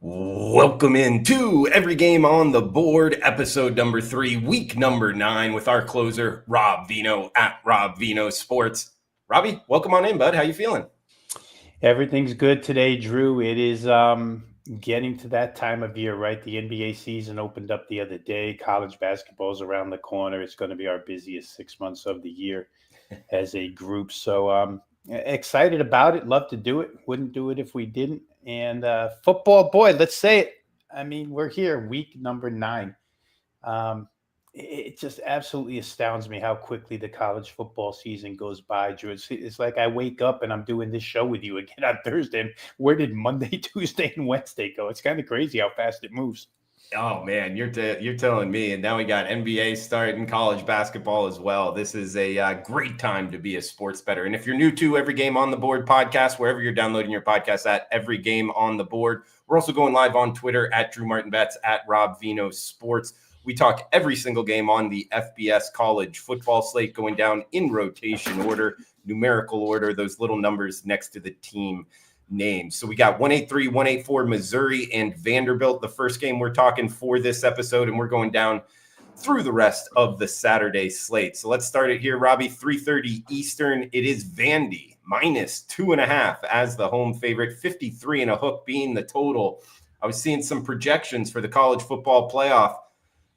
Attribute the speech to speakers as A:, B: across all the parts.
A: Welcome into Every Game on the Board, episode number 3, week number 9, with our closer, Rob Vino at Rob Vino Sports. Robbie, welcome on in, bud. How you feeling?
B: Everything's good today, Drew. It is getting to that time of year, right? The NBA season opened up the other day. College basketball's around the corner. It's going to be our busiest 6 months of the year as a group. So excited about it. Love to do it. Wouldn't do it if we didn't. And football, boy, let's say it. I mean, we're here, week number 9. Um, it just absolutely astounds me how quickly the college football season goes by, Drew. It's like I wake up and I'm doing this show with you again on Thursday. And where did Monday, Tuesday, and Wednesday go? It's kind of crazy how fast it moves.
A: Oh man, you're telling me. And now we got NBA starting, college basketball as well. This is a great time to be a sports bettor. And if you're new to Every Game on the Board podcast, wherever you're downloading your podcast at, Every Game on the Board. We're also going live on Twitter at Drew Martin Betts, at Rob Vino Sports. We talk every single game on the FBS college football slate, going down in rotation order, numerical order, those little numbers next to the team names. So we got 183, 184, Missouri and Vanderbilt, the first game we're talking for this episode, and we're going down through the rest of the Saturday slate. So let's start it here, Robbie. 3:30 Eastern. It is Vandy minus 2.5 as the home favorite, 53 and a hook being the total. I was seeing some projections for the college football playoff.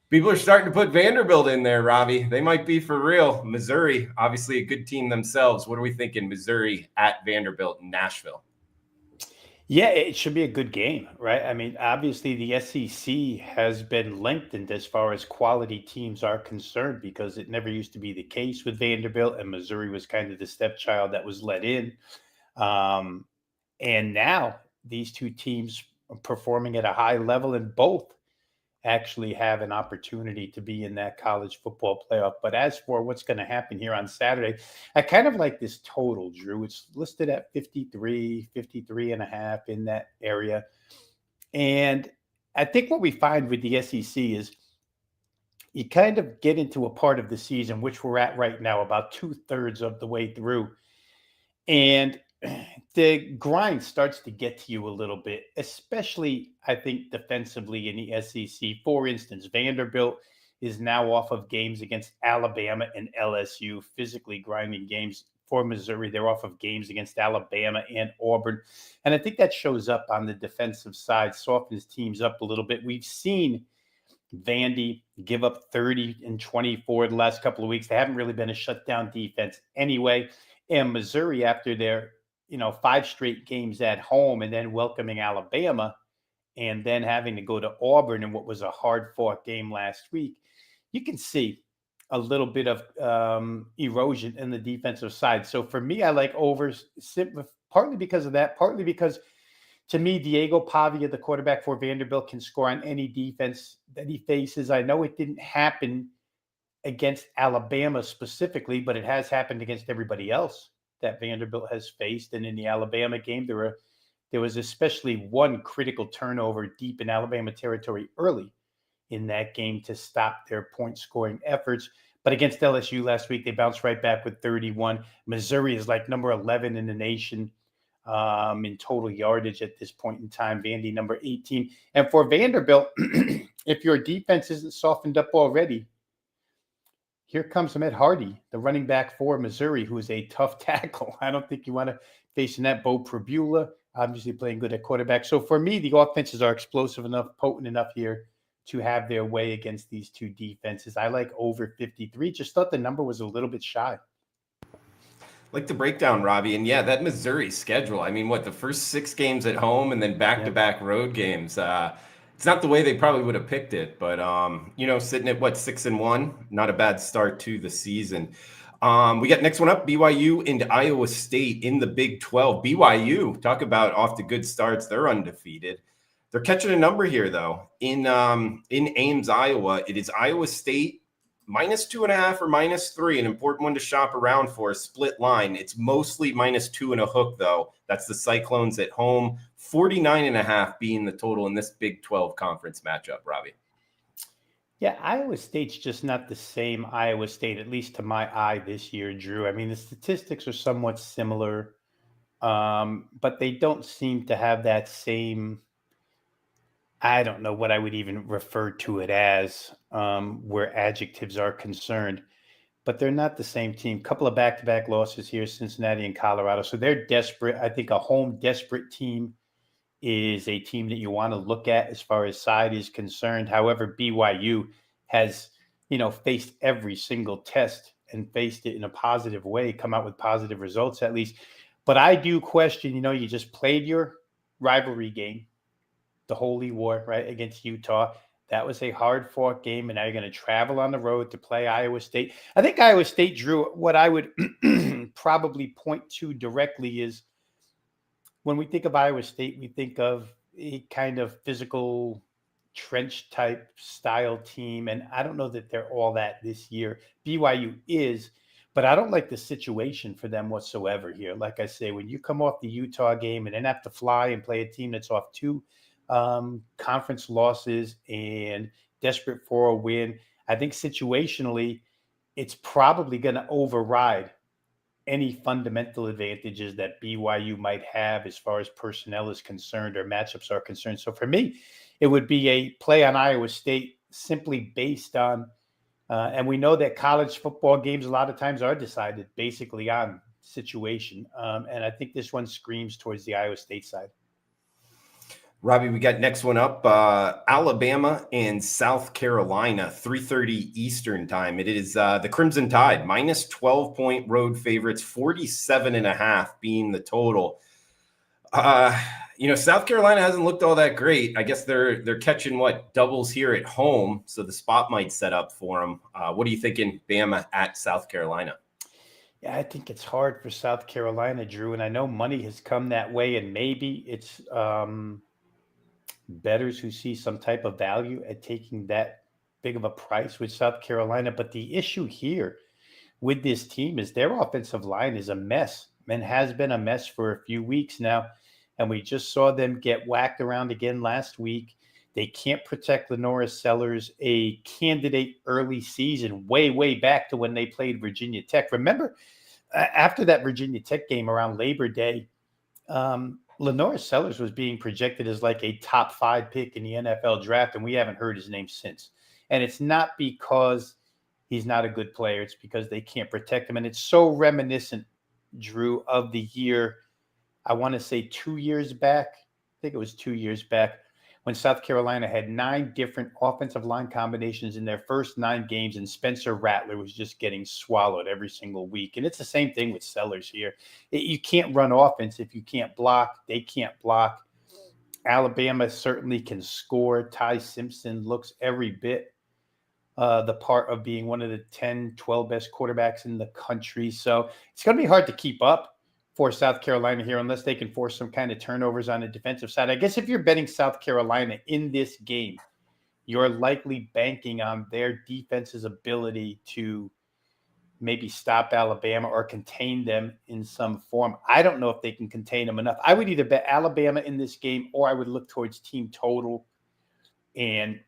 A: People are starting to put Vanderbilt in there, Robbie. They might be for real. Missouri, obviously a good team themselves. What are we thinking? Missouri at Vanderbilt in Nashville.
B: Yeah, it should be a good game, right? I mean, obviously the SEC has been lengthened as far as quality teams are concerned because it never used to be the case with Vanderbilt, and Missouri was kind of the stepchild that was let in. Um, and now these two teams are performing at a high level, and both actually have an opportunity to be in that college football playoff. But as for what's going to happen here on Saturday, I kind of like this total, Drew. It's listed at 53, 53 and a half in that area. And I think what we find with the SEC is you kind of get into a part of the season, which we're at right now, about 2/3 of the way through. And the grind starts to get to you a little bit, especially, I think, defensively in the SEC. For instance, Vanderbilt is now off of games against Alabama and LSU, physically grinding games. For Missouri, they're off of games against Alabama and Auburn. And I think that shows up on the defensive side, softens teams up a little bit. We've seen Vandy give up 30 and 24 the last couple of weeks. They haven't really been a shutdown defense anyway. And Missouri, after their 5 straight games at home and then welcoming Alabama and then having to go to Auburn in what was a hard fought game last week, you can see a little bit of erosion in the defensive side. So for me, I like overs partly because of that, partly because to me, Diego Pavia, the quarterback for Vanderbilt, can score on any defense that he faces. I know it didn't happen against Alabama specifically, but it has happened against everybody else that Vanderbilt has faced. And in the Alabama game, there was especially one critical turnover deep in Alabama territory early in that game to stop their point scoring efforts. But against LSU last week, they bounced right back with 31. Missouri is like number 11 in the nation in total yardage at this point in time. Vandy number 18. And for Vanderbilt, if your defense isn't softened up already, here comes Ahmed Hardy, the running back for Missouri, who is a tough tackle. I don't think you want to face in that. Bo Prabula, obviously playing good at quarterback. So for me, the offenses are explosive enough, potent enough here to have their way against these two defenses. I like over 53. Just thought the number was a little bit shy.
A: Like the breakdown, Robbie. And yeah, that Missouri schedule. I mean, the first 6 games at home and then back-to-back road games. It's not the way they probably would have picked it, but sitting at 6-1, not a bad start to the season. We got next one up, BYU and Iowa State in the Big 12. BYU, talk about off to good starts. They're undefeated. They're catching a number here, though. In Ames, Iowa, it is Iowa State minus 2.5 or -3, an important one to shop around for, a split line. It's mostly -2 and a hook, though. That's the Cyclones at home. 49.5 being the total in this Big 12 conference matchup, Robbie.
B: Yeah, Iowa State's just not the same Iowa State, at least to my eye this year, Drew. I mean, the statistics are somewhat similar, but they don't seem to have that same I don't know what I would even refer to it as, where adjectives are concerned, but they're not the same team. Couple of back-to-back losses here, Cincinnati and Colorado. So they're desperate. I think a home desperate team is a team that you want to look at as far as side is concerned. However, BYU has, faced every single test and faced it in a positive way, come out with positive results at least. But I do question, you just played your rivalry game, the Holy War, right, against Utah. That was a hard fought game, and now you're going to travel on the road to play Iowa State. I think Iowa State, Drew, what I would probably point to directly is when we think of Iowa State, we think of a kind of physical trench type style team. And I don't know that they're all that this year. BYU is, but I don't like the situation for them whatsoever here. Like I say, when you come off the Utah game and then have to fly and play a team that's off two conference losses and desperate for a win, I think situationally, it's probably going to override any fundamental advantages that BYU might have as far as personnel is concerned or matchups are concerned. So for me, it would be a play on Iowa State simply based on, and we know that college football games a lot of times are decided basically on situation. And I think this one screams towards the Iowa State side.
A: Robbie, we got next one up, Alabama and South Carolina, 3:30 Eastern time. It is the Crimson Tide, minus 12-point road favorites, 47.5 being the total. South Carolina hasn't looked all that great. I guess they're catching doubles here at home, so the spot might set up for them. What are you thinking, Bama at South Carolina?
B: Yeah, I think it's hard for South Carolina, Drew, and I know money has come that way, and maybe it's bettors who see some type of value at taking that big of a price with South Carolina. But the issue here with this team is their offensive line is a mess and has been a mess for a few weeks now. And we just saw them get whacked around again last week. They can't protect LaNorris Sellers, a candidate early season, way back to when they played Virginia Tech. Remember, after that Virginia Tech game around Labor Day, LaNorris Sellers was being projected as like a top 5 pick in the NFL draft, and we haven't heard his name since. And it's not because he's not a good player. It's because they can't protect him. And it's so reminiscent, Drew, of the year, I want to say 2 years back. I think it was 2 years back when South Carolina had 9 different offensive line combinations in their first 9 games, and Spencer Rattler was just getting swallowed every single week. And it's the same thing with Sellers here. You can't run offense if you can't block. They can't block. Alabama certainly can score. Ty Simpson looks every bit the part of being one of the 10, 12 best quarterbacks in the country. So it's going to be hard to keep up for South Carolina here unless they can force some kind of turnovers on the defensive side. I guess if you're betting South Carolina in this game, you're likely banking on their defense's ability to maybe stop Alabama or contain them in some form. I don't know if they can contain them enough. I would either bet Alabama in this game, or I would look towards team total and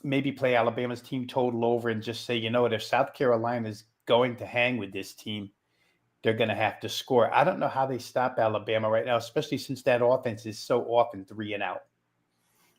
B: maybe play Alabama's team total over and just say, if South Carolina is going to hang with this team, they're going to have to score. I don't know how they stop Alabama right now, especially since that offense is so often 3 and out.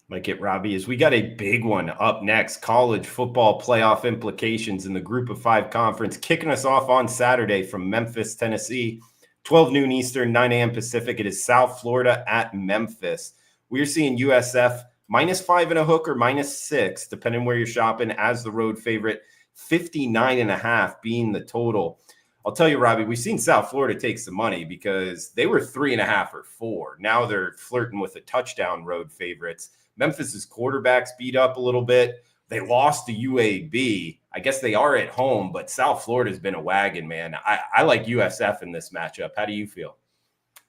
A: Like it, Robbie, is we got a big one up next. College football playoff implications in the Group of 5 conference, kicking us off on Saturday from Memphis, Tennessee, 12 noon Eastern, 9 a.m. Pacific. It is South Florida at Memphis. We're seeing USF -5 and a hook or -6, depending where you're shopping, as the road favorite, 59.5 being the total. I'll tell you, Robbie, we've seen South Florida take some money because they were 3.5 or 4. Now they're flirting with the touchdown road favorites. Memphis's quarterbacks beat up a little bit. They lost to UAB. I guess they are at home, but South Florida's been a wagon, man. I like USF in this matchup. How do you feel?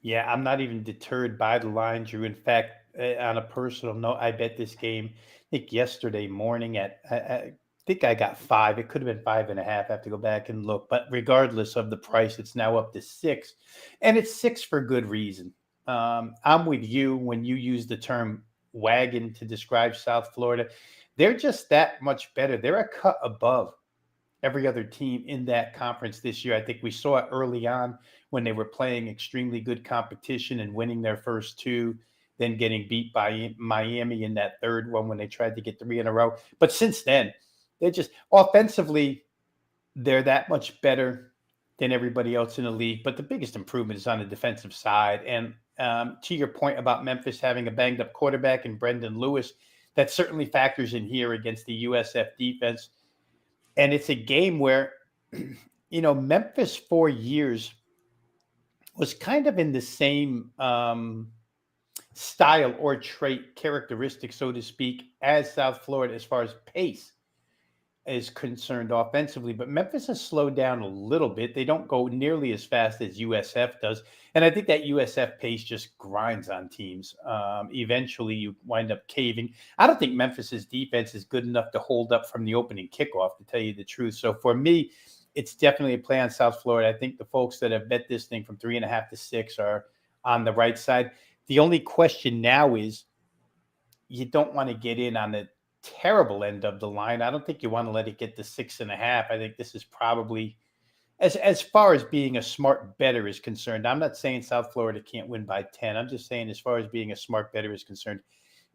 B: Yeah, I'm not even deterred by the line, Drew. In fact, on a personal note, I bet this game, I think yesterday morning I think I got 5. It could have been 5.5. I have to go back and look. But regardless of the price, it's now up to 6. And it's 6 for good reason. I'm with you when you use the term wagon to describe South Florida. They're just that much better. They're a cut above every other team in that conference this year. I think we saw it early on when they were playing extremely good competition and winning their first 2. then getting beat by Miami in that third one when they tried to get 3 in a row. But since then, they just offensively, they're that much better than everybody else in the league. But the biggest improvement is on the defensive side. And to your point about Memphis having a banged up quarterback and Brendan Lewis, that certainly factors in here against the USF defense. And it's a game where, Memphis 4 years was kind of in the same style or trait characteristic, so to speak, as South Florida as far as pace is concerned offensively, but Memphis has slowed down a little bit. They don't go nearly as fast as USF does. And I think that USF pace just grinds on teams. Eventually, you wind up caving. I don't think Memphis's defense is good enough to hold up from the opening kickoff, to tell you the truth. So for me, it's definitely a play on South Florida. I think the folks that have bet this thing from 3.5 to 6 are on the right side. The only question now is you don't want to get in on the terrible end of the line. I don't think you want to let it get to 6.5. I think this is probably, as far as being a smart bettor is concerned, I'm not saying South Florida can't win by 10. I'm just saying as far as being a smart bettor is concerned,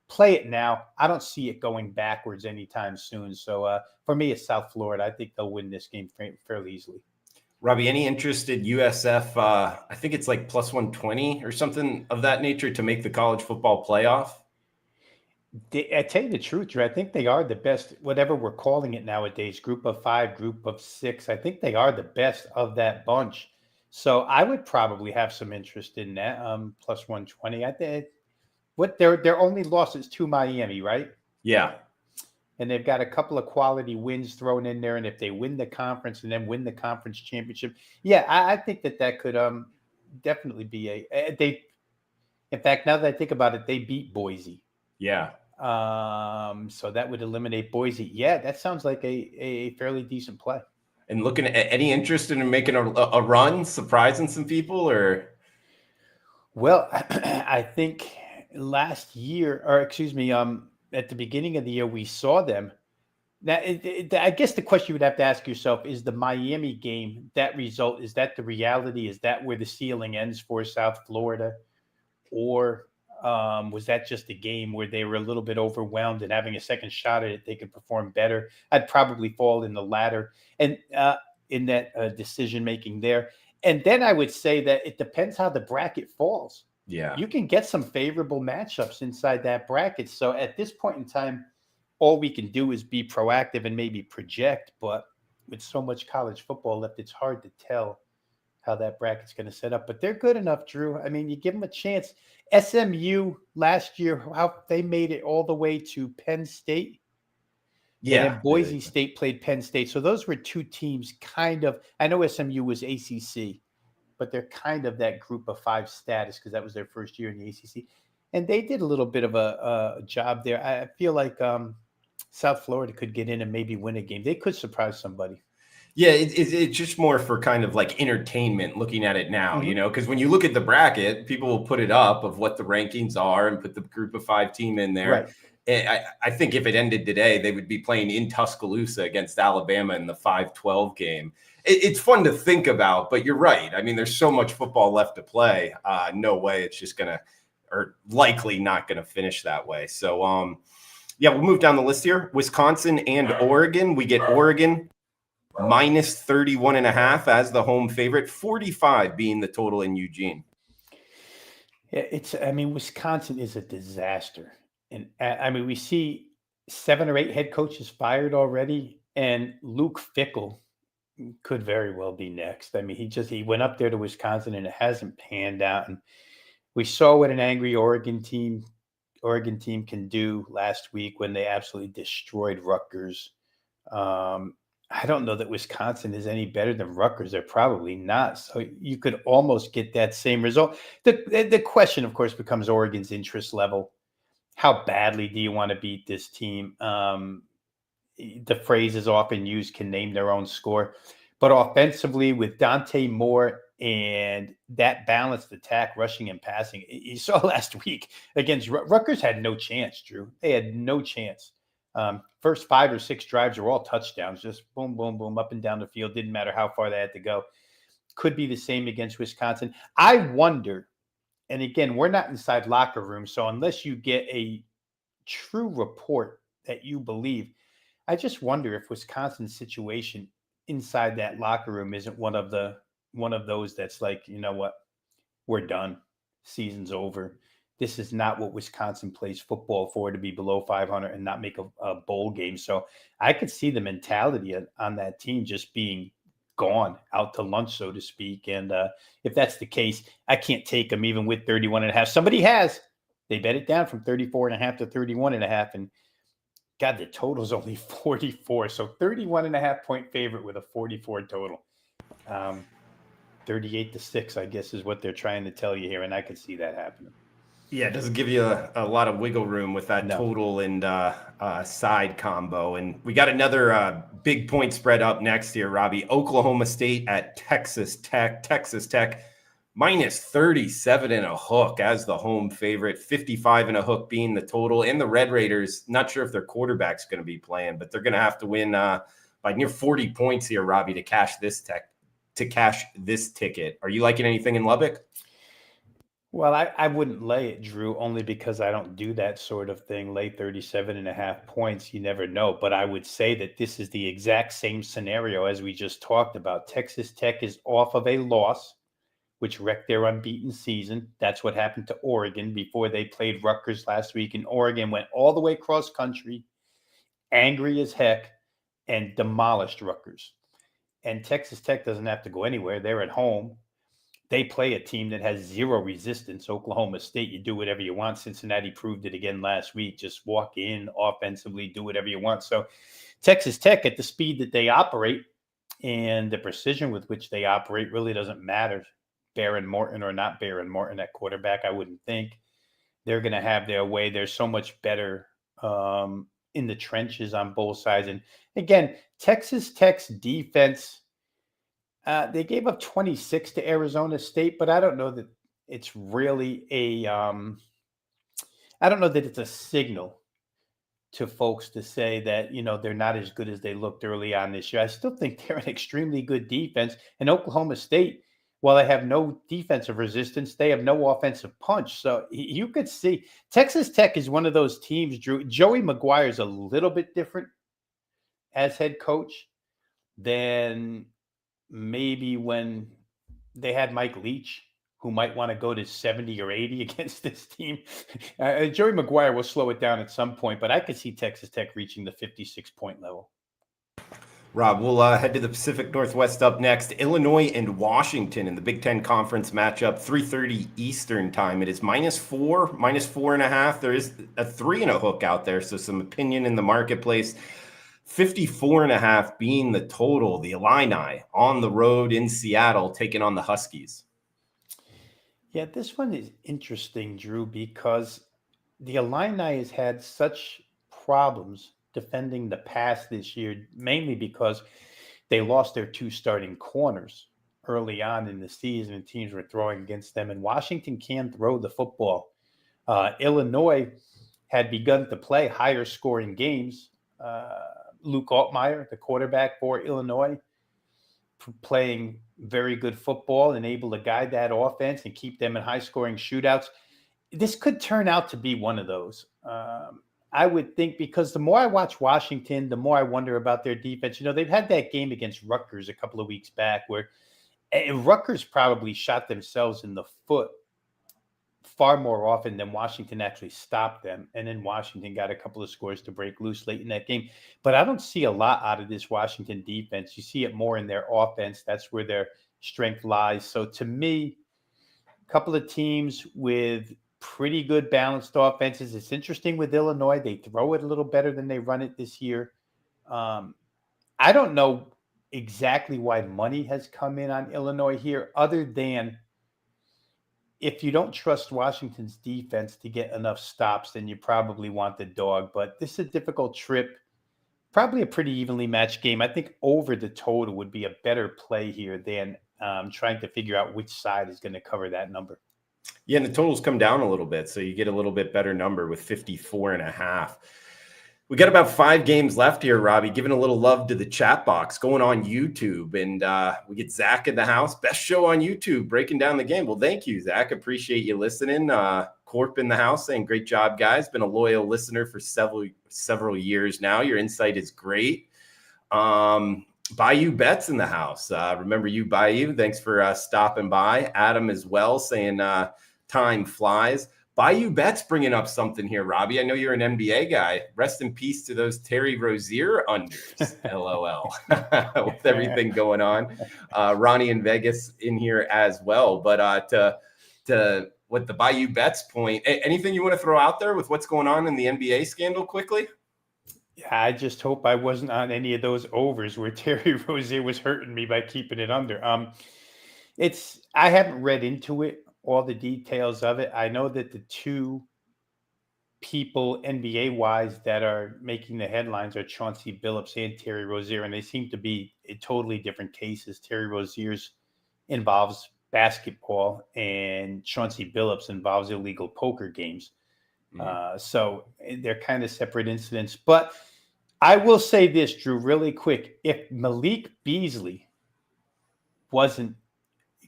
B: play it now. I don't see it going backwards anytime soon. So for me, it's South Florida. I think they'll win this game fairly easily.
A: Robbie, any interest in USF? I think it's like plus 120 or something of that nature to make the college football playoff.
B: I tell you the truth, Drew, I think they are the best, whatever we're calling it nowadays, group of 5, group of 6. I think they are the best of that bunch. So I would probably have some interest in that, plus 120. I think their only loss is to Miami, right?
A: Yeah.
B: And they've got a couple of quality wins thrown in there. And if they win the conference and then win the conference championship, yeah, I think that could definitely be in fact, now that I think about it, they beat Boise.
A: Yeah.
B: So that would eliminate Boise. Yeah, that sounds like a fairly decent play.
A: And looking at any interest in making a run, surprising some people, or?
B: Well, I think last year, or excuse me, at the beginning of the year, we saw them. Now, I guess the question you would have to ask yourself is the Miami game, that result, is that the reality? Is that where the ceiling ends for South Florida? Or was that just a game where they were a little bit overwhelmed and having a second shot at it, they could perform better? I'd probably fall in the latter and in that decision-making there. And then I would say that it depends how the bracket falls.
A: Yeah.
B: You can get some favorable matchups inside that bracket. So at this point in time, all we can do is be proactive and maybe project. But with so much college football left, it's hard to tell how that bracket's going to set up. But they're good enough, Drew. I mean, you give them a chance. SMU last year, how they made it all the way to Penn State.
A: Yeah.
B: And then Boise State played Penn State. So those were two teams kind of, I know SMU was ACC, but they're kind of that group of 5 status because that was their first year in the ACC. And they did a little bit of a job there. I feel like South Florida could get in and maybe win a game. They could surprise somebody.
A: Yeah, it's just more for kind of like entertainment looking at it now, because when you look at the bracket, people will put it up of what the rankings are and put the group of 5 team in there.
B: Right.
A: And I think if it ended today, they would be playing in Tuscaloosa against Alabama in the 5-12 game. It's fun to think about, but you're right. I mean, there's so much football left to play. No way it's just going to, or likely not going to finish that way. So, yeah, we'll move down the list here. Wisconsin and Oregon. We get Oregon minus 31.5 as the home favorite, 45 being the total in Eugene.
B: Yeah, Wisconsin is a disaster. And we see 7 or 8 head coaches fired already, and Luke Fickell could very well be next. I mean, he went up there to Wisconsin and it hasn't panned out. And we saw what an angry Oregon team can do last week when they absolutely destroyed Rutgers. I don't know that Wisconsin is any better than Rutgers. They're probably not. So you could almost get that same result. The question, of course, becomes Oregon's interest level. How badly do you want to beat this team? The phrase is often used, can name their own score. But offensively, with Dante Moore and that balanced attack, rushing and passing, you saw last week against Rutgers had no chance, Drew. They had no chance. First 5 or 6 drives were all touchdowns, just boom, boom, boom, up and down the field. Didn't matter how far they had to go. Could be the same against Wisconsin. I wonder And again, we're not inside locker rooms. So unless you get a true report that you believe, I just wonder if Wisconsin's situation inside that locker room isn't one of those that's like, you know what, we're done. Season's over. This is not what Wisconsin plays football for, to be below 500 and not make a bowl game. So I could see the mentality on that team just being gone out to lunch, so to speak. And if that's the case, I can't take them even with 31.5. Somebody has. They bet it down from 34.5 to 31.5. And God, the total's only 44. So 31.5 point favorite with a 44 total. 38-6, I guess, is what they're trying to tell you here. And I could see that happening.
A: Yeah, it doesn't give you a lot of wiggle room with that total and side combo. And we got another big point spread up next here, Robbie. Oklahoma State at Texas Tech. Texas Tech minus 37 and a hook as the home favorite, 55 and a hook being the total. And the Red Raiders, not sure if their quarterback's going to be playing, but they're going to have to win by near 40 points here, Robbie, to cash this ticket. Are you liking anything in Lubbock?
B: Well, I wouldn't lay it, Drew, only because I don't do that sort of thing. Lay 37.5 points. You never know. But I would say that this is the exact same scenario as we just talked about. Texas Tech is off of a loss, which wrecked their unbeaten season. That's what happened to Oregon before they played Rutgers last week. And Oregon went all the way cross country, angry as heck, and demolished Rutgers. And Texas Tech doesn't have to go anywhere. They're at home. They play a team that has zero resistance. Oklahoma State, you do whatever you want. Cincinnati proved it again last week. Just walk in offensively, do whatever you want. So Texas Tech, at the speed that they operate and the precision with which they operate, really doesn't matter. Behren Morton or not Behren Morton at quarterback, I wouldn't think. They're going to have their way. They're so much better in the trenches on both sides. And again, Texas Tech's defense, they gave up 26 to Arizona State, but I don't know that it's really I don't know that it's a signal to folks to say that, you know, they're not as good as they looked early on this year. I still think they're an extremely good defense. And Oklahoma State, while they have no defensive resistance, they have no offensive punch. So you could see Texas Tech is one of those teams, Drew. Joey McGuire is a little bit different as head coach than maybe when they had Mike Leach, who might want to go to 70 or 80 against this team. Joey McGuire will slow it down at some point, but I could see Texas Tech reaching the 56-point level.
A: Rob, we'll head to the Pacific Northwest up next. Illinois and Washington in the Big Ten Conference matchup, 3:30 Eastern time. It is -4, -4.5. There is a 3 and a hook out there, so some opinion in the marketplace. 54.5 being the total. The Illini on the road in Seattle taking on the Huskies.
B: Yeah, this one is interesting, Drew, because the Illini has had such problems defending the pass this year, mainly because they lost their 2 starting corners early on in the season and teams were throwing against them. And Washington can throw the football. Illinois had begun to play higher scoring games. Luke Altmaier, the quarterback for Illinois, playing very good football and able to guide that offense and keep them in high-scoring shootouts. This could turn out to be one of those. I would think, because the more I watch Washington, the more I wonder about their defense. You know, they've had that game against Rutgers a couple of weeks back where Rutgers probably shot themselves in the foot far more often than Washington actually stopped them. And then Washington got a couple of scores to break loose late in that game. But I don't see a lot out of this Washington defense. You see it more in their offense. That's where their strength lies. So to me, a couple of teams with pretty good balanced offenses. It's interesting with Illinois. They throw it a little better than they run it this year. I don't know exactly why money has come in on Illinois here, other than if you don't trust Washington's defense to get enough stops, then you probably want the dog. But this is a difficult trip, probably a pretty evenly matched game. I think over the total would be a better play here than trying to figure out which side is going to cover that number.
A: Yeah, and the totals come down a little bit, so you get a little bit better number with 54.5. We got about 5 games left here, Robbie. Giving a little love to the chat box going on YouTube. And we get Zach in the house. Best show on YouTube, breaking down the game. Well, thank you, Zach. Appreciate you listening. Corp in the house saying, great job, guys. Been a loyal listener for several years now. Your insight is great. Bayou Bets in the house. Remember you, Bayou. Thanks for stopping by. Adam as well saying time flies. Bayou Bets bringing up something here, Robbie. I know you're an NBA guy. Rest in peace to those Terry Rozier unders, LOL, with everything going on. Ronnie in Vegas in here as well. But to what the Bayou Bets point, anything you want to throw out there with what's going on in the NBA scandal quickly?
B: Yeah, I just hope I wasn't on any of those overs where Terry Rozier was hurting me by keeping it under. I haven't read into it, all the details of it. I know that the two people NBA wise that are making the headlines are Chauncey Billups and Terry Rozier, and they seem to be in totally different cases. Terry Rozier's involves basketball, and Chauncey Billups involves illegal poker games. So they're kind of separate incidents. But I will say this, Drew, really quick. If Malik Beasley wasn't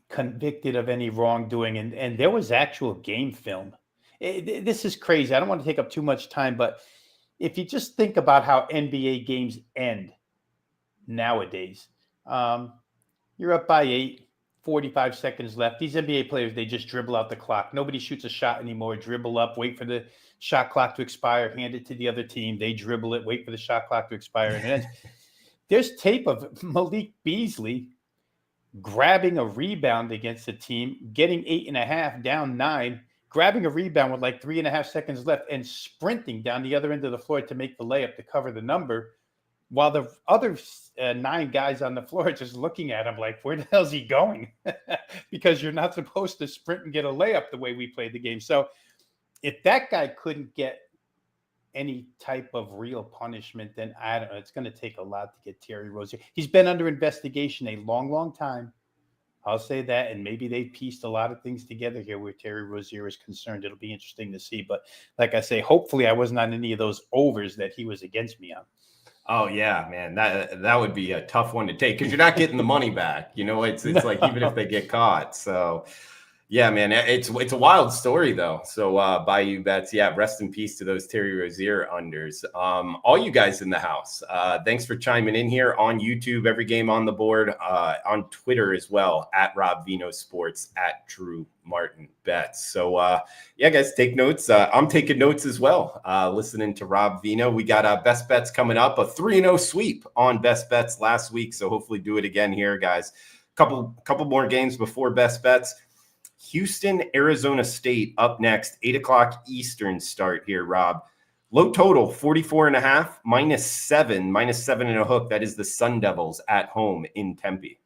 B: convicted of any wrongdoing, and there was actual game film. This is crazy. I don't want to take up too much time, but if you just think about how NBA games end nowadays, you're up by 8, 45 seconds left. These NBA players, they just dribble out the clock. Nobody shoots a shot anymore. Dribble up, wait for the shot clock to expire, hand it to the other team. They dribble it, wait for the shot clock to expire. And there's tape of Malik Beasley grabbing a rebound against the team, getting 8.5, down 9, grabbing a rebound with like 3.5 seconds left and sprinting down the other end of the floor to make the layup to cover the number, while the other 9 guys on the floor are just looking at him like, where the hell's he going? Because you're not supposed to sprint and get a layup the way we played the game. So if that guy couldn't get any type of real punishment, then I don't know. It's going to take a lot to get Terry Rozier. He's been under investigation a long, long time. I'll say that. And maybe they've pieced a lot of things together here where Terry Rozier is concerned. It'll be interesting to see. But like I say, hopefully I wasn't on any of those overs that he was against me on.
A: Oh yeah, man, that would be a tough one to take because you're not getting the money back. You know, it's no. Like even if they get caught. So yeah, man, it's a wild story though. So Bayou Bets, yeah, rest in peace to those Terry Rozier unders. All you guys in the house, thanks for chiming in here on YouTube, every game on the board, on Twitter as well, at Rob Vino Sports, at Drew Martin Bets. So yeah, guys, take notes. I'm taking notes as well, listening to Rob Vino. We got Best Bets coming up, a 3-0 sweep on Best Bets last week. So hopefully do it again here, guys. Couple more games before Best Bets. Houston, Arizona State up next, 8 o'clock Eastern start here, Rob. Low total, 44.5, -7 and a hook. That is the Sun Devils at home in Tempe.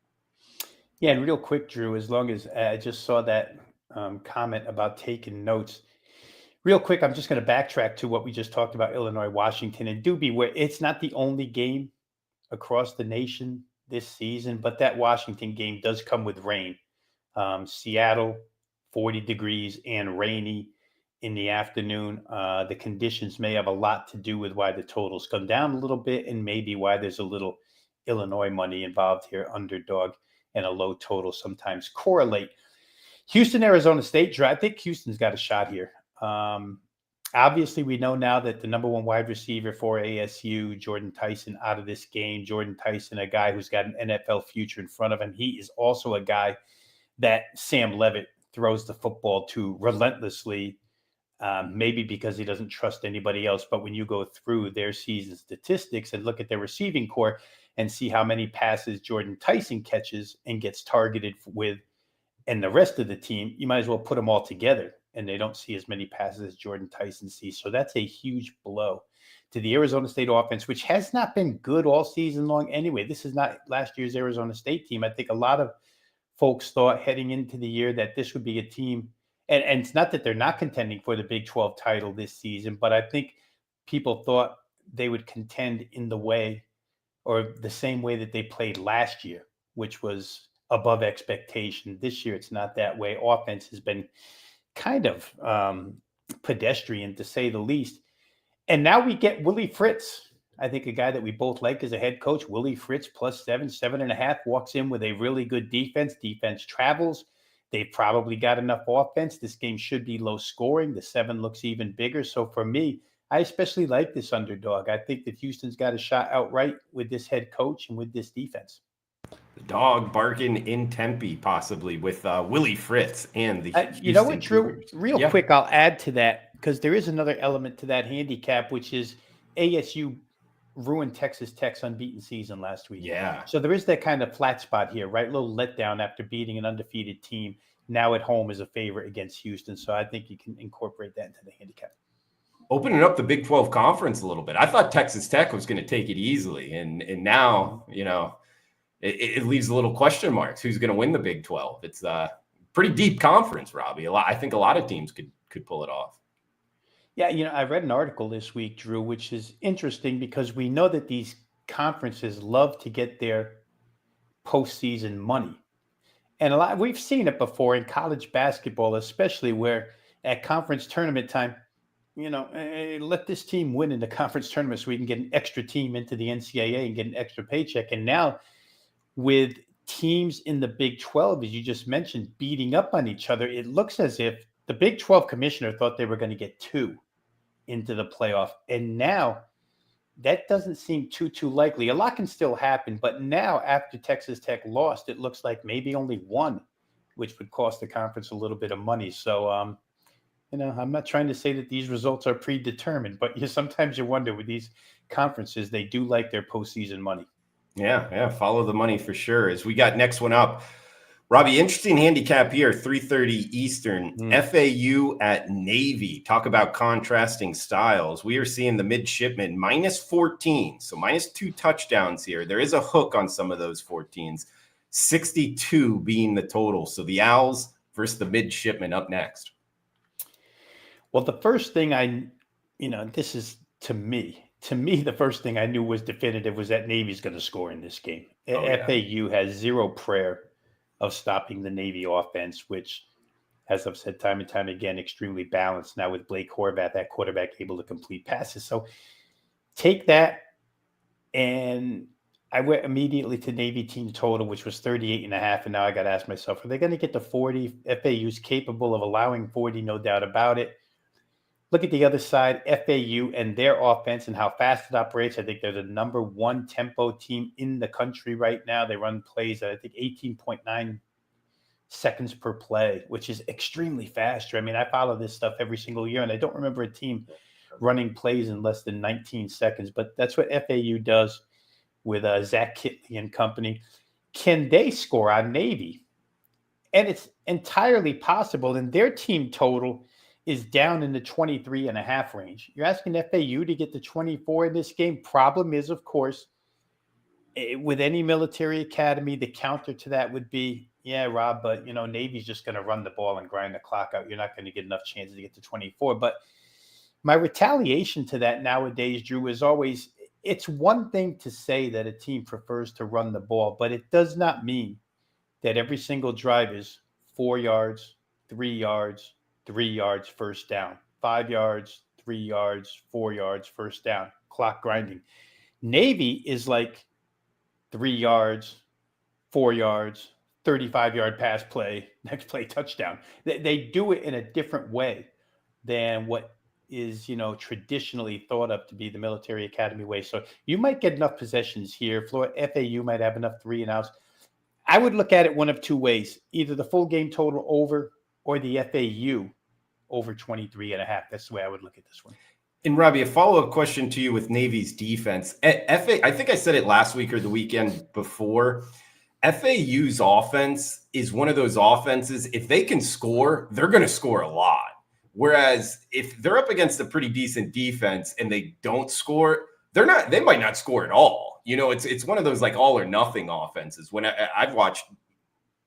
B: Yeah, and real quick, Drew, as long as I just saw that comment about taking notes. Real quick, I'm just going to backtrack to what we just talked about, Illinois, Washington. And do beware, it's not the only game across the nation this season, but that Washington game does come with rain. Seattle, 40 degrees and rainy in the afternoon. The conditions may have a lot to do with why the totals come down a little bit and maybe why there's a little Illinois money involved here. Underdog and a low total sometimes correlate. Houston, Arizona State, I think Houston's got a shot here. Obviously, we know now that the number 1 wide receiver for ASU, Jordan Tyson, out of this game. Jordan Tyson, a guy who's got an NFL future in front of him. He is also a guy that Sam Levitt throws the football to relentlessly, maybe because he doesn't trust anybody else. But when you go through their season statistics and look at their receiving core and see how many passes Jordan Tyson catches and gets targeted with, and the rest of the team, you might as well put them all together, and they don't see as many passes as Jordan Tyson sees. So that's a huge blow to the Arizona State offense, which has not been good all season long anyway. This is not last year's Arizona State team. I think a lot of folks thought heading into the year that this would be a team, and it's not that they're not contending for the Big 12 title this season, but I think people thought they would contend in the way or the same way that they played last year, which was above expectation. This year, it's not that way. Offense has been kind of pedestrian, to say the least. And now we get Willie Fritz. I think a guy that we both like as a head coach. Willie Fritz +7, 7.5, walks in with a really good defense. Defense travels. They've probably got enough offense. This game should be low scoring. The 7 looks even bigger. So for me, I especially like this underdog. I think that Houston's got a shot outright with this head coach and with this defense.
A: The dog barking in Tempe, possibly with Willie Fritz and the
B: You know what,
A: Houston
B: Drew?
A: Cougars.
B: Real quick, I'll add to that because there is another element to that handicap, which is ASU ruined Texas Tech's unbeaten season last week.
A: Yeah.
B: So there is that kind of flat spot here, right? A little letdown after beating an undefeated team. Now at home is a favorite against Houston. So I think you can incorporate that into the handicap.
A: Opening up the Big 12 conference a little bit. I thought Texas Tech was going to take it easily. And now, it leaves a little question marks. Who's going to win the Big 12? It's a pretty deep conference, Robbie. I think a lot of teams could pull it off.
B: Yeah, I read an article this week, Drew, which is interesting because we know that these conferences love to get their postseason money. And we've seen it before in college basketball, especially where at conference tournament time, let this team win in the conference tournament so we can get an extra team into the NCAA and get an extra paycheck. And now with teams in the Big 12, as you just mentioned, beating up on each other, it looks as if the Big 12 commissioner thought they were going to get 2 into the playoff. And now that doesn't seem too likely. A lot can still happen, but now after Texas Tech lost, it looks like maybe only 1, which would cost the conference a little bit of money. So, I'm not trying to say that these results are predetermined, but sometimes you wonder with these conferences, they do like their postseason money.
A: Yeah. Follow the money for sure. As we got next one up, Robbie, interesting handicap here, 3:30 Eastern, FAU at Navy. Talk about contrasting styles. We are seeing the midshipmen -14, so -2 touchdowns here. There is a hook on some of those 14s, 62 being the total. So the Owls versus the midshipmen up next.
B: Well, the first thing this is to me, the first thing I knew was definitive was that Navy's going to score in this game. FAU has zero prayer of stopping the Navy offense, which, as I've said time and time again, extremely balanced now with Blake Horvath, that quarterback, able to complete passes. So take that, and I went immediately to Navy team total, which was 38.5. And now I got to ask myself, are they going to get to 40? FAU's capable of allowing 40, no doubt about it. Look at the other side, FAU and their offense and how fast it operates. I think they're the number 1 tempo team in the country right now. They run plays at, I think, 18.9 seconds per play, which is extremely fast. I mean, I follow this stuff every single year, and I don't remember a team running plays in less than 19 seconds. But that's what FAU does with Zach Kittley and company. Can they score on Navy? And it's entirely possible. And their team total is down in the 23.5 range. You're asking FAU to get to 24 in this game. Problem is, of course, with any military academy, the counter to that would be, yeah, Rob, but, Navy's just going to run the ball and grind the clock out. You're not going to get enough chances to get to 24. But my retaliation to that nowadays, Drew, is always, it's one thing to say that a team prefers to run the ball, but it does not mean that every single drive is 4 yards, 3 yards, 3 yards, first down, 5 yards, 3 yards, 4 yards, first down, clock grinding. Navy is like 3 yards, 4 yards, 35-yard pass play, next play touchdown. They do it in a different way than what is, traditionally thought of to be the military academy way. So you might get enough possessions here. FAU might have enough 3 and outs. I would look at it one of 2 ways, either the full game total over or the FAU over 23.5. That's the way I would look at this one.
A: And Robbie, a follow-up question to you with Navy's defense. I think I said it last week or the weekend before. FAU's offense is one of those offenses, if they can score, they're going to score a lot. Whereas if they're up against a pretty decent defense and they don't score, they might not score at all. It's one of those like all or nothing offenses. When I've watched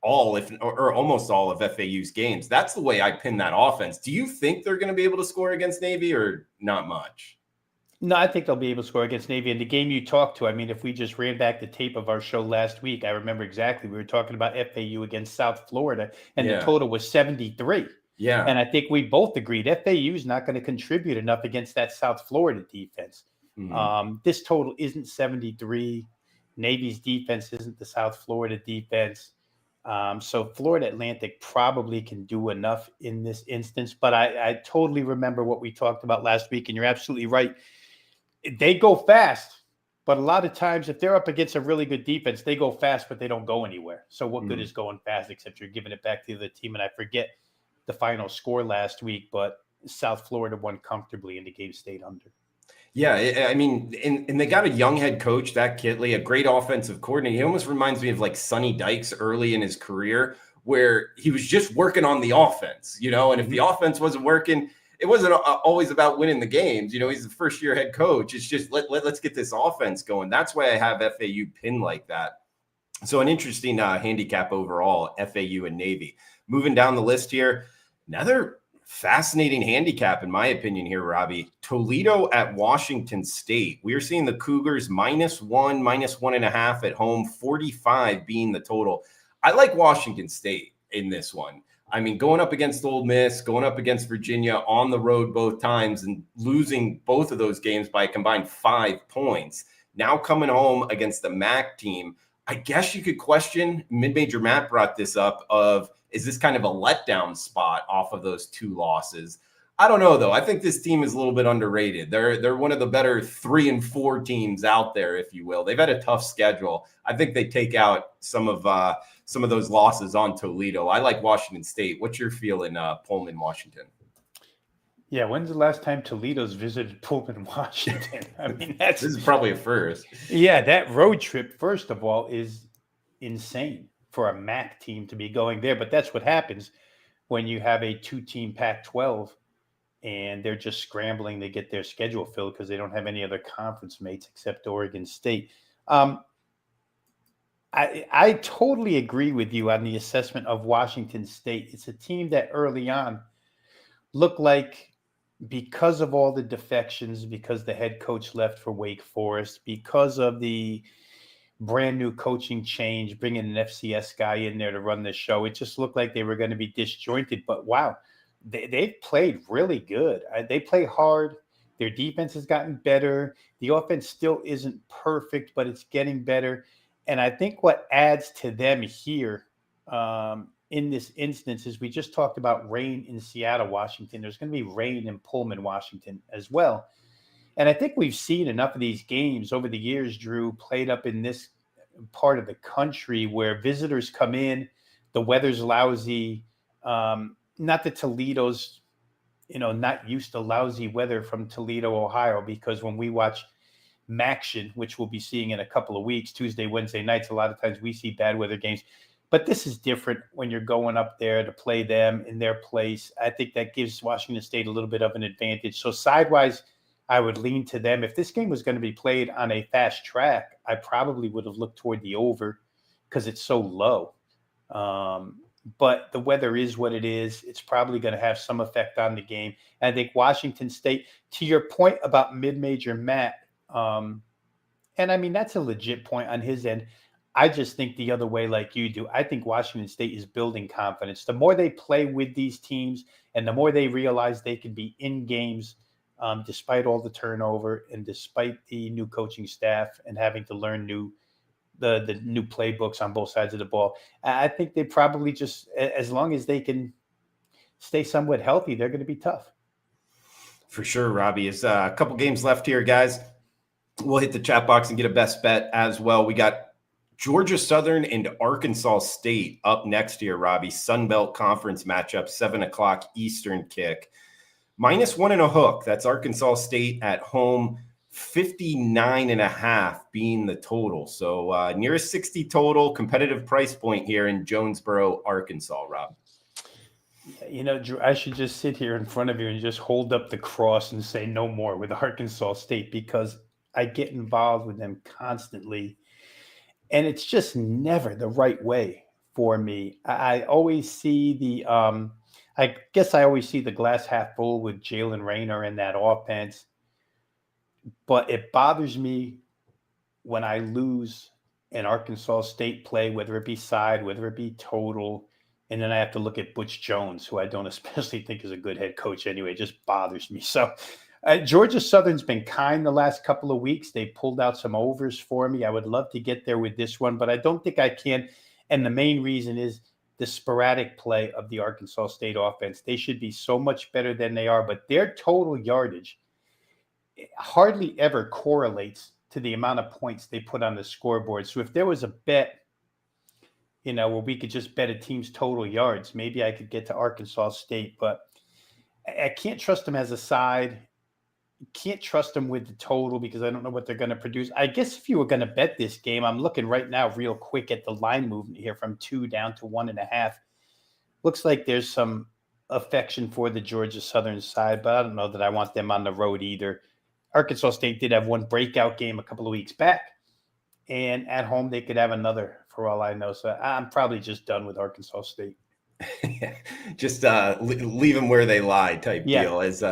A: almost all of FAU's games, that's the way I pin that offense. Do you think they're going to be able to score against Navy or not much?
B: No, I think they'll be able to score against Navy. And the game you talked to, I mean, if we just ran back the tape of our show last week, I remember exactly. We were talking about FAU against South Florida, and the total was 73.
A: Yeah.
B: And I think we both agreed FAU is not going to contribute enough against that South Florida defense. This total isn't 73. Navy's defense isn't the South Florida defense. So Florida Atlantic probably can do enough in this instance. But I totally remember what we talked about last week, and you're absolutely right. They go fast, but a lot of times if they're up against a really good defense, they go fast, but they don't go anywhere. So what good is going fast except you're giving it back to the team? And I forget the final score last week, but South Florida won comfortably and the game stayed under.
A: Yeah, I mean, and they got a young head coach, Zach Kitley, a great offensive coordinator. He almost reminds me of like Sonny Dykes early in his career, where he was just working on the offense, and if the offense wasn't working, it wasn't always about winning the games. He's the first-year head coach. It's just let's get this offense going. That's why I have FAU pinned like that. So an interesting handicap overall, FAU and Navy. Moving down the list here, another fascinating handicap, in my opinion here, Robbie. Toledo at Washington State. We are seeing the Cougars -1, -1.5 at home, 45 being the total. I like Washington State in this one. I mean, going up against Ole Miss, going up against Virginia on the road both times and losing both of those games by a combined 5 points. Now coming home against the MAC team, I guess you could question, Mid-Major Matt brought this up, is this kind of a letdown spot off of those 2 losses? I don't know, though. I think this team is a little bit underrated. They're one of the better 3 and 4 teams out there, if you will. They've had a tough schedule. I think they take out some of those losses on Toledo. I like Washington State. What's your feeling, Pullman, Washington?
B: Yeah, when's the last time Toledo's visited Pullman, Washington? I mean, this
A: is probably a first.
B: Yeah, that road trip, first of all, is insane for a MAC team to be going there. But that's what happens when you have a 2-team Pac-12 and they're just scrambling to get their schedule filled because they don't have any other conference mates except Oregon State. I totally agree with you on the assessment of Washington State. It's a team that early on looked like, because of all the defections, because the head coach left for Wake Forest, because of the brand new coaching change, bringing an FCS guy in there to run the show, it just looked like they were going to be disjointed. But wow, they've played really good. They play hard. Their defense has gotten better. The offense still isn't perfect, but it's getting better. And I think what adds to them here in this instance is we just talked about rain in Seattle, Washington. There's going to be rain in Pullman, Washington as well. And I think we've seen enough of these games over the years, Drew, played up in this part of the country where visitors come in, the weather's lousy. Not that Toledo's, not used to lousy weather from Toledo, Ohio, because when we watch MACtion, which we'll be seeing in a couple of weeks, Tuesday, Wednesday nights, a lot of times we see bad weather games. But this is different when you're going up there to play them in their place. I think that gives Washington State a little bit of an advantage. So sidewise, I would lean to them. If this game was going to be played on a fast track, I probably would have looked toward the over because it's so low. But the weather is what it is. It's probably going to have some effect on the game. And I think Washington State, to your point about mid-major Matt, and I mean, that's a legit point on his end. I just think the other way, like you do. I think Washington State is building confidence. The more they play with these teams and the more they realize they can be in games, despite all the turnover and despite the new coaching staff and having to learn the new playbooks on both sides of the ball. I think they probably just, as long as they can stay somewhat healthy, they're going to be tough.
A: For sure, Robbie. It's a couple games left here, guys. We'll hit the chat box and get a best bet as well. We got Georgia Southern and Arkansas State up next year, Robbie. Sun Belt Conference matchup, 7:00 Eastern kick. -1 and a hook. That's Arkansas State at home. 59.5 being the total. So near a 60 total, competitive price point here in Jonesboro, Arkansas, Rob.
B: Drew, I should just sit here in front of you and just hold up the cross and say no more with Arkansas State because I get involved with them constantly. And it's just never the right way for me. I always see I guess I always see the glass half full with Jalen Rayner in that offense. But it bothers me when I lose an Arkansas State play, whether it be side, whether it be total. And then I have to look at Butch Jones, who I don't especially think is a good head coach anyway. It just bothers me. So Georgia Southern's been kind the last couple of weeks. They pulled out some overs for me. I would love to get there with this one, but I don't think I can. And the main reason is the sporadic play of the Arkansas State offense. They should be so much better than they are, but their total yardage hardly ever correlates to the amount of points they put on the scoreboard. So if there was a bet, where we could just bet a team's total yards, maybe I could get to Arkansas State, but I can't trust them as a side. Can't trust them with the total because I don't know what they're going to produce. I guess if you were going to bet this game, I'm looking right now real quick at the line movement here from 2 down to 1.5. Looks like there's some affection for the Georgia Southern side, but I don't know that I want them on the road either. Arkansas State did have one breakout game a couple of weeks back, and at home they could have another for all I know. So I'm probably just done with Arkansas State.
A: Just leave them where they lie type deal. As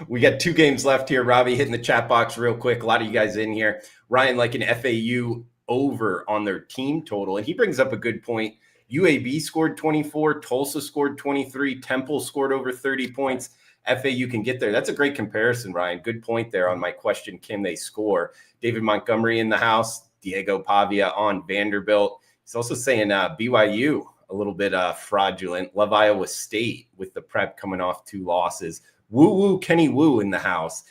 A: we got 2 games left here. Robbie, hitting the chat box real quick. A lot of you guys in here. Ryan, like an FAU over on their team total, and he brings up a good point. UAB scored 24, Tulsa scored 23, Temple scored over 30 points. FAU can get there. That's a great comparison, Ryan. Good point there on my question, can they score? David Montgomery in the house, Diego Pavia on Vanderbilt. He's also saying BYU a little bit fraudulent. Love Iowa State with the prep coming off 2 losses. Woo-woo Kenny Woo in the house.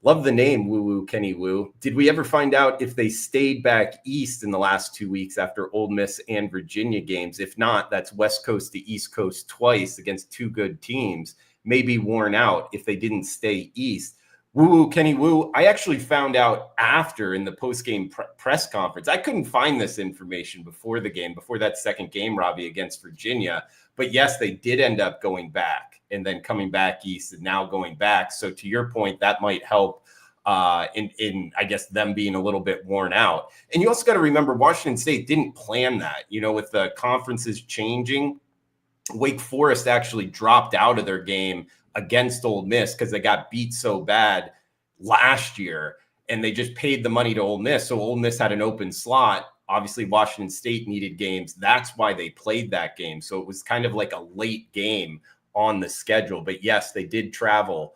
A: Love the name Woo-woo Kenny Woo. Did we ever find out if they stayed back east in the last 2 weeks after Ole Miss and Virginia games? If not, that's West Coast to East Coast twice against 2 good teams. Maybe worn out if they didn't stay east. Woo-woo Kenny Woo. I actually found out after in the post-game press conference. I couldn't find this information before the game, before that second game, Robbie, against Virginia. But yes, they did end up going back and then coming back east and now going back. So to your point, that might help in I guess them being a little bit worn out. And you also got to remember Washington State didn't plan that, with the conferences changing. Wake Forest actually dropped out of their game against Ole Miss because they got beat so bad last year, and they just paid the money to Ole Miss. So Ole Miss had an open slot. Obviously, Washington State needed games. That's why they played that game. So it was kind of like a late game on the schedule. But yes, they did travel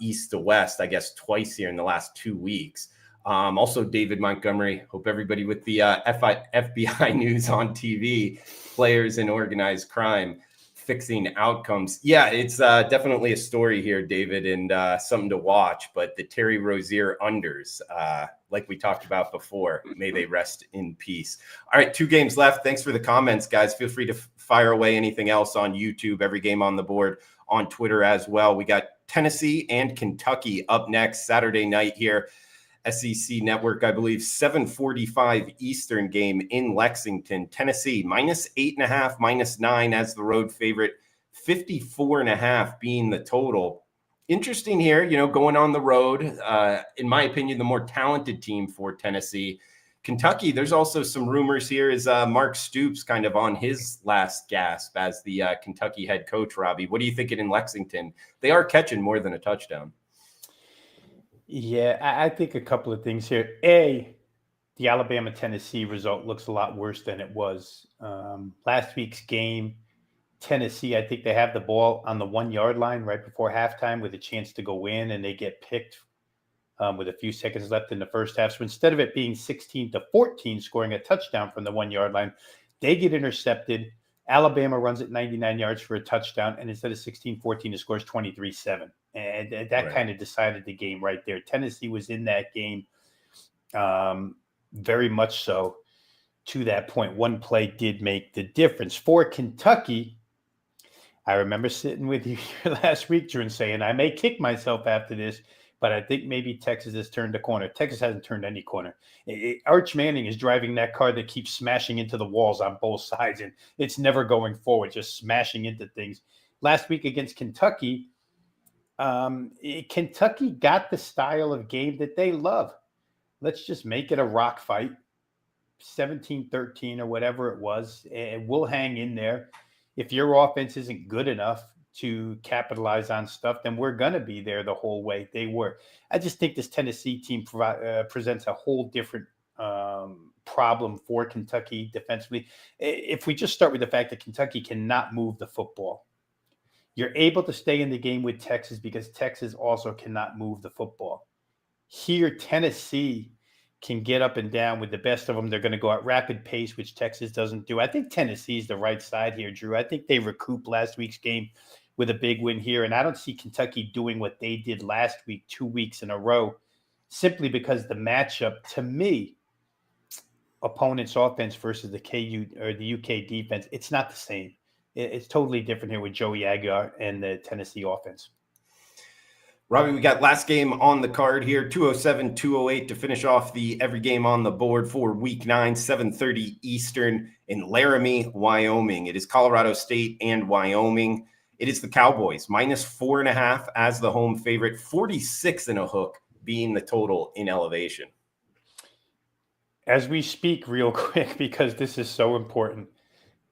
A: east to west, I guess, twice here in the last 2 weeks. Also, David Montgomery, hope everybody with the FBI news on TV, players in organized crime, fixing outcomes. Yeah, it's definitely a story here, David, and something to watch. But the Terry Rozier unders, like we talked about before, may they rest in peace. All right, 2 games left. Thanks for the comments, guys. Feel free to fire away anything else on YouTube, every game on the board, on Twitter as well. We got Tennessee and Kentucky up next Saturday night here. SEC Network, I believe, 7:45 Eastern game in Lexington. Tennessee -8.5, -9 as the road favorite, 54.5 being the total. Interesting here, going on the road. In my opinion, the more talented team for Tennessee. Kentucky, there's also some rumors here is Mark Stoops kind of on his last gasp as the Kentucky head coach, Robbie. What are you thinking in Lexington? They are catching more than a touchdown.
B: Yeah, I think a couple of things here. A, the Alabama-Tennessee result looks a lot worse than it was. Last week's game, Tennessee, I think they have the ball on the 1-yard line right before halftime with a chance to go in, and they get picked with a few seconds left in the first half. So instead of it being 16-14, scoring a touchdown from the 1-yard line, they get intercepted. Alabama runs it 99 yards for a touchdown, and instead of 16-14, it scores 23-7. And that kind of decided the game right there. Tennessee was in that game very much so to that point. One play did make the difference. For Kentucky, I remember sitting with you last week, Drew, and saying, I may kick myself after this, but I think maybe Texas has turned a corner. Texas hasn't turned any corner. Arch Manning is driving that car that keeps smashing into the walls on both sides, and it's never going forward, just smashing into things. Last week against Kentucky, Kentucky got the style of game that they love. Let's just make it a rock fight, 17-13 or whatever it was, and we'll hang in there. If your offense isn't good enough to capitalize on stuff, then we're going to be there the whole way. They were. I just think this Tennessee team presents a whole different problem for Kentucky defensively. If we just start with the fact that Kentucky cannot move the football, you're able to stay in the game with Texas because Texas also cannot move the football. Here, Tennessee can get up and down with the best of them. They're going to go at rapid pace, which Texas doesn't do. I think Tennessee is the right side here, Drew. I think they recouped last week's game with a big win here, and I don't see Kentucky doing what they did last week, 2 weeks in a row, simply because the matchup, to me, opponent's offense versus the KU or the UK defense, it's not the same. It's totally different here with Joey Aguilar and the Tennessee offense.
A: Robbie, we got last game on the card here, 207, 208 to finish off the every game on the board for week 9, 7:30 Eastern in Laramie, Wyoming. It is Colorado State and Wyoming. It is the Cowboys, -4.5 as the home favorite, 46 and a hook being the total in elevation.
B: As we speak real quick, because this is so important,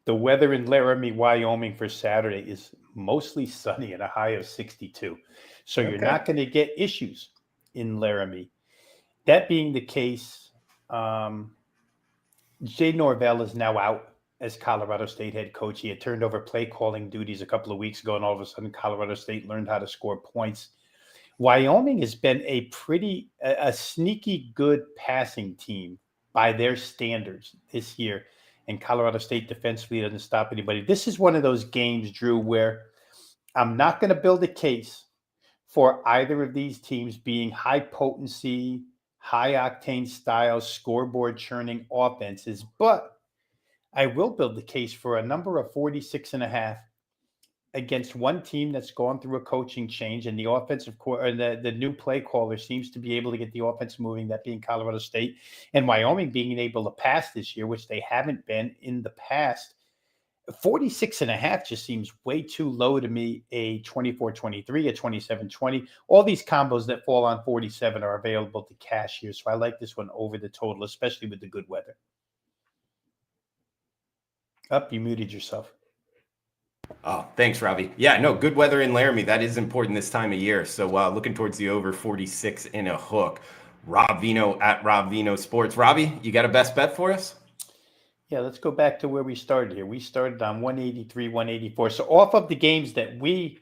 B: the weather in Laramie, Wyoming for Saturday is mostly sunny and a high of 62. So you're not going to get issues in Laramie. That being the case, Jay Norvell is now out as Colorado State head coach. He had turned over play calling duties a couple of weeks ago, and all of a sudden Colorado State learned how to score points. Wyoming has been a sneaky good passing team by their standards this year, and Colorado State defensively doesn't stop anybody. This is one of those games, Drew, where I'm not going to build a case for either of these teams being high potency, high octane style, scoreboard churning offenses, but I will build the case for a number of 46.5 against one team that's gone through a coaching change, and the offensive or the new play caller seems to be able to get the offense moving, that being Colorado State, and Wyoming being able to pass this year, which they haven't been in the past. 46.5 just seems way too low to me. A 24-23, a 27-20. All these combos that fall on 47 are available to cash here. So I like this one over the total, especially with the good weather. You muted yourself.
A: Oh, thanks, Robbie. Yeah, no, good weather in Laramie. That is important this time of year. So looking towards the over 46 and a hook. Rob Vino at Rob Vino Sports. Robbie, you got a best bet for us?
B: Yeah, let's go back to where we started here. We started on 183, 184. So off of the games that we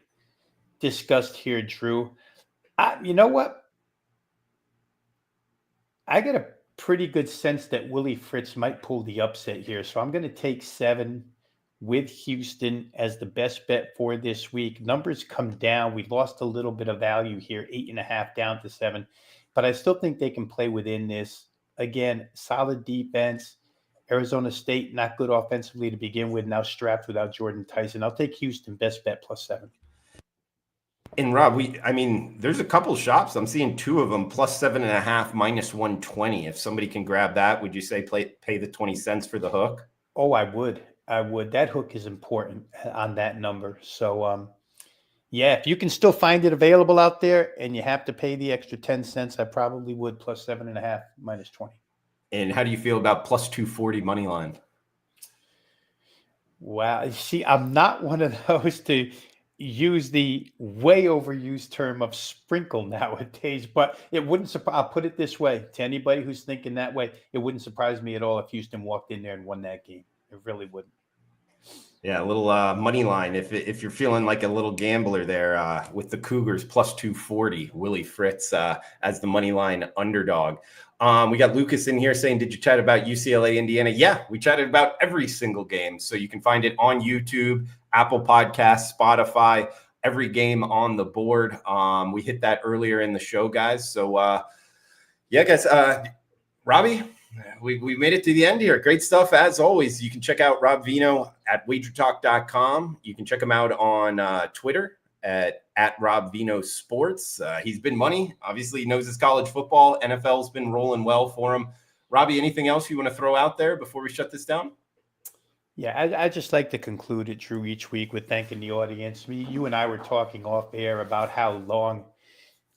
B: discussed here, Drew, you know what? I got a pretty good sense that Willie Fritz might pull the upset here. So I'm going to take 7 with Houston as the best bet for this week. Numbers come down. We lost a little bit of value here, 8.5 down to 7. But I still think they can play within this. Again, solid defense. Arizona State, not good offensively to begin with, now strapped without Jordan Tyson. I'll take Houston, best bet, +7.
A: And Rob, there's a couple shops. I'm seeing 2 of them, +7.5, -120. If somebody can grab that, would you say pay the 20 cents for the hook?
B: Oh, I would. That hook is important on that number. So, yeah, if you can still find it available out there and you have to pay the extra 10 cents, I probably would, +7.5, -20.
A: And how do you feel about +240 money line?
B: Wow. See, I'm not one of those to use the way overused term of sprinkle nowadays, but it wouldn't I'll put it this way to anybody who's thinking that way. It wouldn't surprise me at all if Houston walked in there and won that game. It really wouldn't.
A: Yeah, a little money line. If you're feeling like a little gambler there with the Cougars, +240, Willie Fritz as the money line underdog. We got Lucas in here saying, did you chat about UCLA, Indiana? Yeah, we chatted about every single game. So you can find it on YouTube, Apple Podcasts, Spotify, every game on the board. We hit that earlier in the show, guys. So, yeah, guys, Robbie, we made it to the end here. Great stuff. As always, you can check out Rob Vino at wagertalk.com. You can check him out on Twitter at Rob Vino Sports. He's been money. Obviously, he knows his college football. NFL's been rolling well for him. Robbie, anything else you want to throw out there before we shut this down?
B: Yeah, I just like to conclude it, Drew, each week with thanking the audience. You and I were talking off air about how long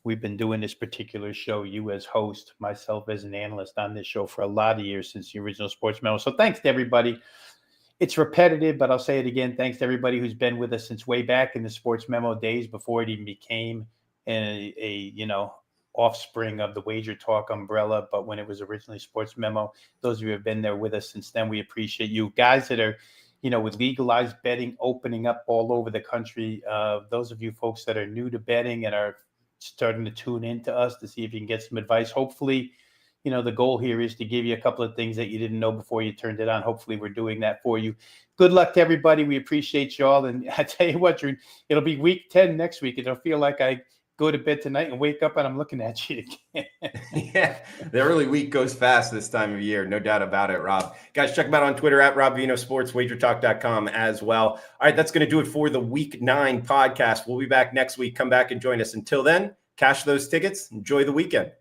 B: we've been doing this particular show, you as host, myself as an analyst on this show for a lot of years since the original Sports Memo. So thanks to everybody. It's repetitive, but I'll say it again. Thanks to everybody who's been with us since way back in the Sports Memo days before it even became a offspring of the Wager Talk umbrella, but when it was originally Sports Memo. Those of you who have been there with us since then, we appreciate you. Guys that are, with legalized betting opening up all over the country, those of you folks that are new to betting and are starting to tune in to us to see if you can get some advice. Hopefully, the goal here is to give you a couple of things that you didn't know before you turned it on. Hopefully we're doing that for you. Good luck to everybody. We appreciate y'all. And I tell you what, Drew, it'll be week 10 next week. It'll feel like I go to bed tonight and wake up and I'm looking at you again.
A: Yeah, the early week goes fast this time of year. No doubt about it, Rob. Guys, check him out on Twitter at Rob Vino Sports, wagertalk.com as well. All right, that's going to do it for the Week 9 podcast. We'll be back next week. Come back and join us. Until then, cash those tickets. Enjoy the weekend.